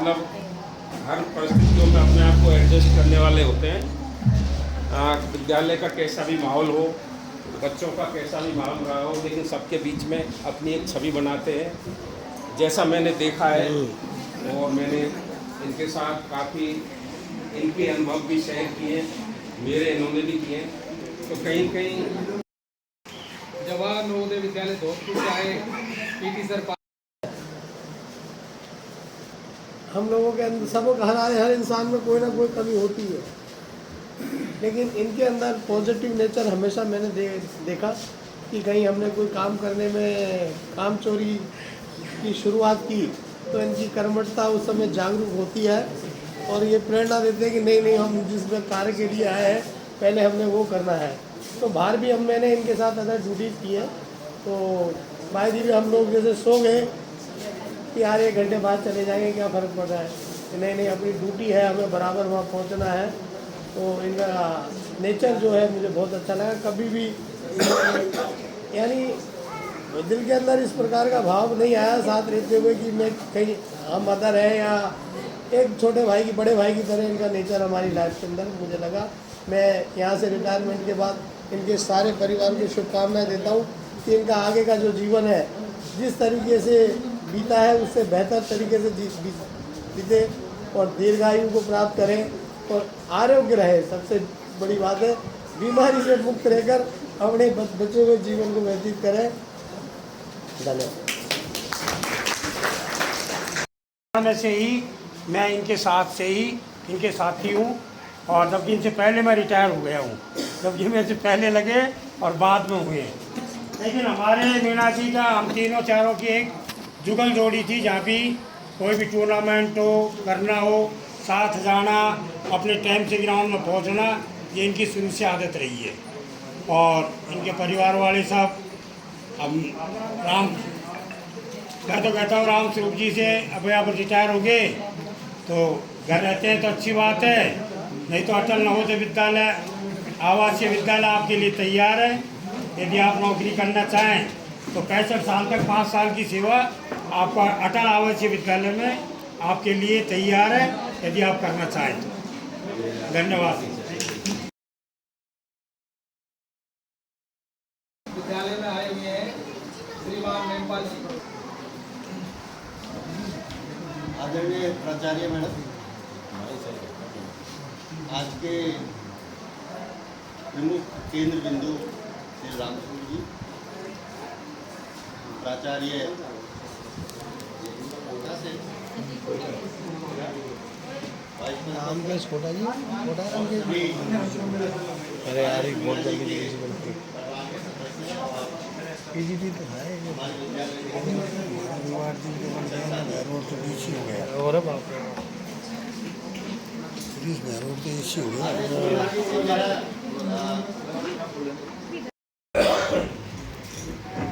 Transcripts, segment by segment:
मतलब हर परिस्थितियों में अपने आप को एडजस्ट करने वाले होते हैं। विद्यालय का कैसा भी माहौल हो, बच्चों का कैसा भी माहौल रहा हो, लेकिन सबके बीच में अपनी एक छवि बनाते हैं। जैसा मैंने देखा है और मैंने इनके साथ काफ़ी इनके अनुभव भी शेयर किए, मेरे इन्होंने भी किए, तो कहीं कहीं जवाहर नवोदय विद्यालय धौलपुर से आए पीटी सर हम लोगों के अंदर सबको हर इंसान में कोई ना कोई कमी होती है, लेकिन इनके अंदर पॉजिटिव नेचर हमेशा मैंने देखा कि कहीं हमने कोई काम करने में काम चोरी की शुरुआत की तो इनकी कर्मठता उस समय जागरूक होती है और ये प्रेरणा देते हैं कि नहीं नहीं, हम जिस कार्य के लिए आए हैं पहले हमने वो करना है। तो बाहर भी मैंने इनके साथ अगर ड्यूटीज़ की है तो भाई जी भी हम लोग जैसे सो गए कि यार 1 घंटे बाद चले जाएंगे, क्या फ़र्क पड़ रहा है, कि नहीं नहीं अपनी ड्यूटी है, हमें बराबर वहाँ पहुँचना है। तो इनका नेचर जो है मुझे बहुत अच्छा लगा। कभी भी यानी दिल के अंदर इस प्रकार का भाव नहीं आया साथ रहते हुए कि मैं कहीं हम अदर है, या एक छोटे भाई की बड़े भाई की तरह इनका नेचर हमारी लाइफ के अंदर मुझे लगा। मैं यहाँ से रिटायरमेंट के बाद इनके सारे परिवार को शुभकामनाएं देता हूँ कि इनका आगे का जो जीवन है जिस तरीके से बीता है उससे बेहतर तरीके से बीते और दीर्घायु को प्राप्त करें और आरोग्य रहे। सबसे बड़ी बात है, बीमारी से मुक्त रहकर अपने बचे हुए जीवन को व्यतीत करें। धन्यवाद। में से ही मैं इनके साथ से ही इनके साथी हूँ, और जबकि इनसे पहले मैं रिटायर हो गया हूँ, जबकि मेरे से पहले लगे और बाद में हुए। लेकिन हमारे मीना जी का हम तीनों चारों की एक जुगल जोड़ी थी, जहाँ भी कोई भी टूर्नामेंट हो करना हो साथ जाना, अपने टाइम से ग्राउंड में पहुँचना, ये इनकी शुरू से आदत रही है। और इनके परिवार वाले सब हम राम कहता हूँ राम स्वरूप जी से अब आप रिटायर हो गए तो घर रहते हैं तो अच्छी बात है, नहीं तो अटल नवोदय विद्यालय आवासीय विद्यालय आपके लिए तैयार है। यदि आप नौकरी करना चाहें तो 65 साल तक 5 साल की सेवा आपका अटल आवासीय विद्यालय में आपके लिए तैयार है, यदि आप करना चाहें तो। धन्यवाद। विद्यालय में आए हुए हैं श्रीमान मेमपाल जी। आदरणीय प्राचार्य मैडम, आज के प्रमुख केंद्र बिंदु श्री रामसूर जी, प्राचार्य नाम का छोटा जी अरे यार एक बहुत जल्दी पीजीटी तो है रोड तो पीछे हो गया और बाप रे रोड तो इसी हो गया।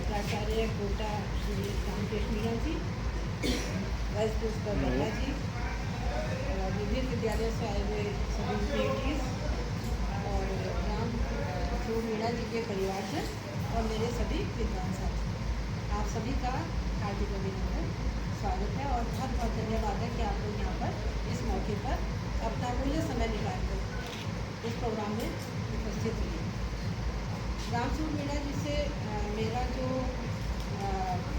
प्राचार्य कोटा श्री रामकृष्ण मीना जी, वाइस प्रिंसिपल बल्ला जी, और विभिन्न विद्यालयों से आए हुए सभी पीटीज और राम सूर मीना जी के परिवार से और मेरे सभी विद्वान साथी, आप सभी का हार्दिक अभिनंदन, स्वागत है और बहुत बहुत धन्यवाद है कि आप लोग यहाँ पर इस मौके पर अपना अमूल्य समय निकाल कर इस प्रोग्राम में उपस्थित हुए। राम सूर मीना जी से मेरा जो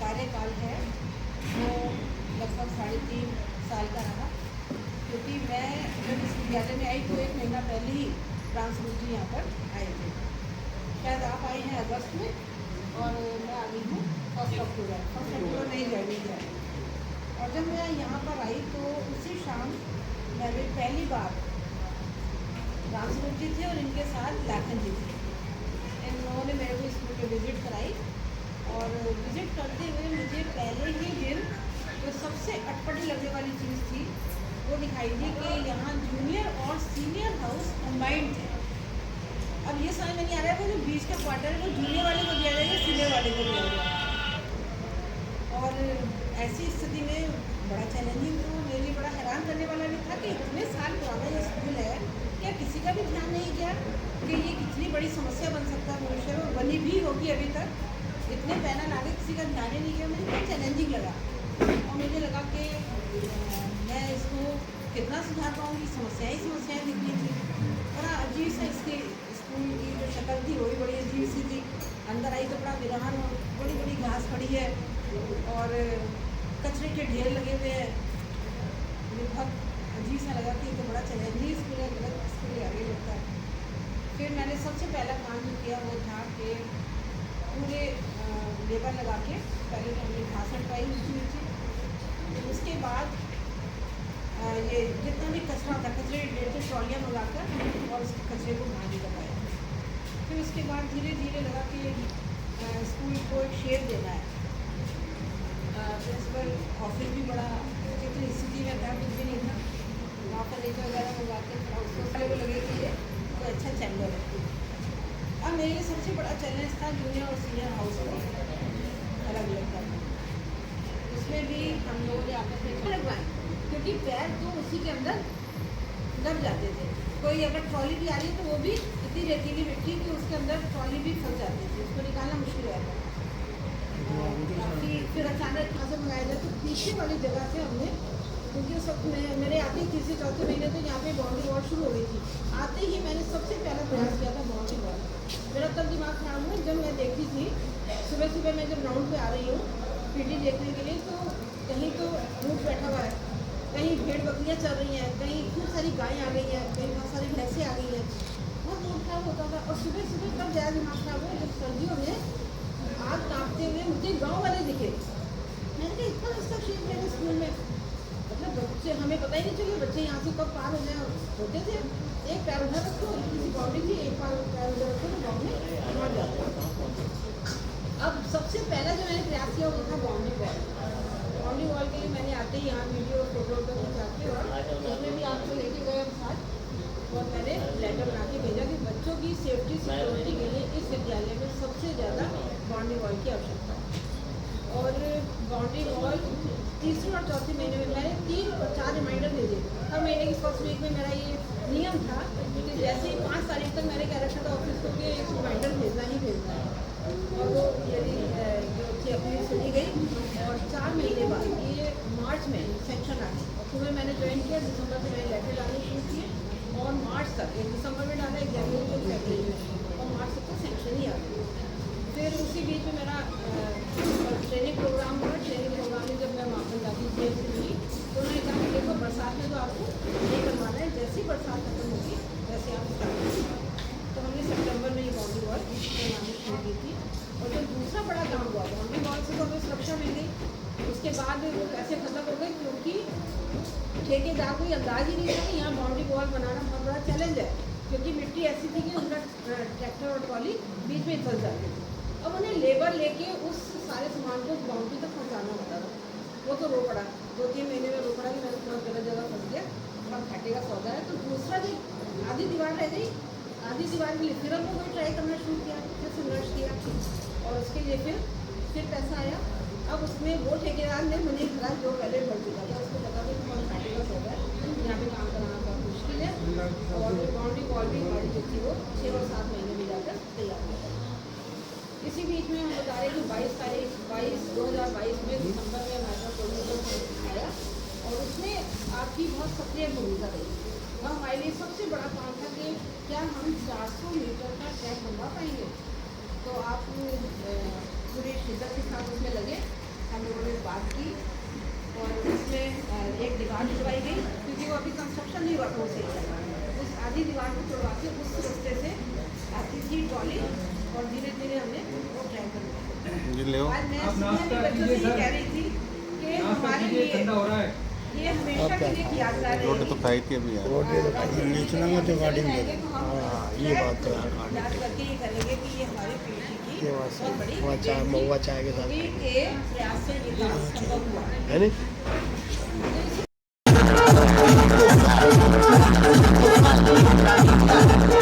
कार्यकाल है वो लगभग 3.5 साल का रहा, क्योंकि मैं जब इस विद्यालय में आई तो 1 महीना पहले ही राम सूर जी यहाँ पर आए थे। शायद आप आई हैं अगस्त में और मैं आ गई हूँ 1 अक्टूबर नहीं ज्वाइनिंग है। और जब मैं यहाँ पर आई तो उसी शाम मैंने पहली बार राम सूर जी थे और इनके साथ लाखन जी थे। इन लोगों ने मेरे को स्कूल पे विज़िट कराई और विज़िट करते हुए मुझे पहले ही दिन जो सबसे अटपटी लगने वाली चीज़ थी वो दिखाई दी कि यहाँ जूनियर और सीनियर हाउस कंबाइंड थे। अब ये समझ में नहीं आ रहा है कि जो बीच का क्वार्टर है वो जूनियर वाले को दिया जाएगा, सीनियर वाले को दिया जाएगा। और ऐसी स्थिति में बड़ा चैलेंजिंग तो मेरे लिए बड़ा हैरान करने वाला भी था कि इतने साल पुराना ये स्कूल है, क्या किसी का भी ध्यान नहीं गया कि ये कितनी बड़ी समस्या बन सकता है भविष्य में, बनी भी होगी अभी तक। इतने पैनल आगे किसी का ध्यान ही नहीं गया, मुझे बहुत चैलेंजिंग लगा और मुझे लगा कि मैं इस सुधार पाऊंगी, समस्याएं दिख रही थी। बड़ा अजीब सा इसके स्कूल की जो शक्ल थी वो भी बड़ी अजीब सी थी। अंदर आई तो बड़ा वीरान और बड़ी बड़ी घास पड़ी है और कचरे के ढेर लगे हुए हैं। मुझे बहुत अजीब सा लगा कि ये तो बड़ा चैलेंजिंग स्कूल है, गलत स्कूल है आगे लगता है। फिर मैंने सबसे पहला काम जो किया वो था कि पूरे लेबर लगा के पहले तो हमने घास हटवाई नीचे। उसके बाद ये जितना भी कचरा था, कचरे के ट्रॉलियाँ मंगाकर और उस कचरे को बाहर लगाया। फिर उसके बाद धीरे धीरे लगा कि स्कूल को एक शेप देना है। प्रिंसिपल ऑफिस भी बड़ा जितनी स्थिति में था कुछ भी नहीं था, वहाँ पर लेकर वगैरह मंगा के उसको पहले को लगे कि ये कोई अच्छा चैम्बर है। अब मेरे लिए सबसे बड़ा चैलेंज था जूनियर और सीनियर हाउस अलग अलग करना। उसमें भी हम लोगों ने आपस में लगवाए क्योंकि पैर तो उसी के अंदर दब जाते थे। कोई अगर ट्रॉली भी आ रही है तो वो भी इतनी रेतीली मिट्टी कि उसके अंदर ट्रॉली भी फंस जाती थी, उसको निकालना मुश्किल रहता था। फिर अचानक कहाँ से मंगाया जाए तो पीछे वाली जगह से हमने, क्योंकि उस वक्त मेरे आते ही तीसरे चौथे महीने तो यहाँ पे बाउंड्री वॉल शुरू हो गई थी। आते ही मैंने सबसे पहला प्रयास किया था बाउंड्री वॉल। मेरा तब दिमाग खराब हुआ जब मैं देखती थी सुबह सुबह मैं जब ग्राउंड पे आ रही हूँ पीटी देखने के लिए, तो कहीं तो ऊँट बैठा हुआ है, कहीं भेड़ बकरियाँ चल रही हैं, कहीं खूब सारी गायें आ गई हैं, कहीं बहुत सारी भैंसें आ गई हैं। बहुत मूड खराब होता था। और सुबह सुबह तब ज़्यादा दिमाग खराब हुआ जब सर्दियों में आग तापते हुए मुझे गाँव वाले दिखे। मैंने कहा इतना सस्ता शेप है स्कूल में, मतलब बच्चे हमें पता ही नहीं चले बच्चे यहाँ से कब पार हो जाए। होते थे एक पैर उधर रखो, किसी बाउंड्री थी, एक पैर उधर रखो तो गाँव में पहुँच जाते। अब सबसे पहला जो मैंने प्रयास किया वो था बाउंड्री वॉल। बाउंड्री वॉल के लिए मैंने आते ही यहाँ वीडियो फोटो खिंचाते और उसमें भी आपको लेके गए हम साथ। और मैंने लेटर बना के भेजा कि बच्चों की सेफ्टी सिक्योरिटी के लिए इस विद्यालय में सबसे ज़्यादा बाउंड्री वॉल की आवश्यकता है। और बाउंड्री वॉल तीसरे और चौथे महीने में मैंने 3-4 रिमाइंडर दे दिए। हर महीने की फर्स्ट वीक में मेरा ये नियम था कि जैसे ही 5 तारीख तक मैंने कह रखा था ऑफिस को कि एक रिमाइंडर भेजना ही भेजना है। और वो यदि जो थी अपनी सुनी गई और 4 महीने बाद ये मार्च में सेंक्शन आ गई। अक्टूबर मैंने ज्वाइन किया, दिसंबर से मैंने लेटर डालने शुरू किए और मार्च तक, एक दिसंबर में डाला, एक जनवरी को, फरवरी में, और मार्च तक तो सेंक्शन ही आ गई। फिर उसी बीच में मेरा ट्रेनिंग प्रोग्राम हुआ। ट्रेनिंग प्रोग्राम में जब मैं वहाँ पर जाती थी तो उन्होंने कहा कि देखो बरसात में तो आपको नहीं करवाना है, जैसे ही बरसात खत्म होगी वैसे आप स्टार्ट करिए। तो हमने सितंबर में ये बाउंड्री वॉल बनानी शुरू की थी। और जो दूसरा बड़ा काम हुआ बाउंड्री वॉल से तो हमें सुरक्षा मिल गई। उसके बाद वो पैसे खत्म हो गए क्योंकि ठेकेदार को ये अंदाज ही नहीं था कि यहाँ बाउंड्री वॉल बनाना बहुत बड़ा चैलेंज है, क्योंकि मिट्टी ऐसी थी कि उनका ट्रैक्टर और ट्रॉली बीच में फंस जाती थी। अब उन्हें लेबर लेके उस सारे सामान को बाउंड्री तक पहुँचाना होता था। वो तो रो पड़ा, 2-3 महीने में रो पड़ा कि मैंने बहुत गलत जगह फंस गया और घाटे का सौदा है। तो दूसरा जो आधी दीवार रह गई, आधी दीवार के लिए फिर हम लोगों ने ट्राई करना शुरू किया, फिर संघर्ष किया और उसके लिए फिर पैसा आया। अब उसमें वो ठेकेदार ने मुझे खड़ा जो पहले भर चुका था, उसको पता था कि बहुत घाटे का सौदा है, यहाँ पे काम कराना बहुत मुश्किल है। और बाउंड्री वॉल भी हमारी जो थी वो 6 और 7 महीने में जाकर तैयार हो गई। इसी बीच में हम बता रहे कि 2022 में दिसंबर में हमारा कोर्डिनेटर आया और उसमें आपकी बहुत सक्रिय भूमिका रही। वह हमारे लिए सबसे बड़ा काम था कि क्या हम 400 मीटर का ट्रैक बनवा पाएंगे। तो आप पूरी शिद्दत के साथ उसमें लगे। हम लोगों ने बात की और उसमें एक दीवार जुड़वाई गई क्योंकि वो अभी कंस्ट्रक्शन नहीं हुआ था उस आधी दीवार को तोड़वा के उस रास्ते से आती थी ट्रॉली और धीरे धीरे हमने वो ट्रैक करवाया। आज मैं बच्चों से ये कह रही थी कि हमारे लिए ये हमेशा के लिए यादगार रहेगी। रोटी तो खाई थी अभी यार। नीचला में तो गाड़ी में ये बात तो याद करके ये करेंगे कि ये हमारी पीढ़ी की ये बहुत बड़ी बात चाय महुआ चाय के साथ के प्रयास से ये काम संभव हुआ है नहीं। तो इसी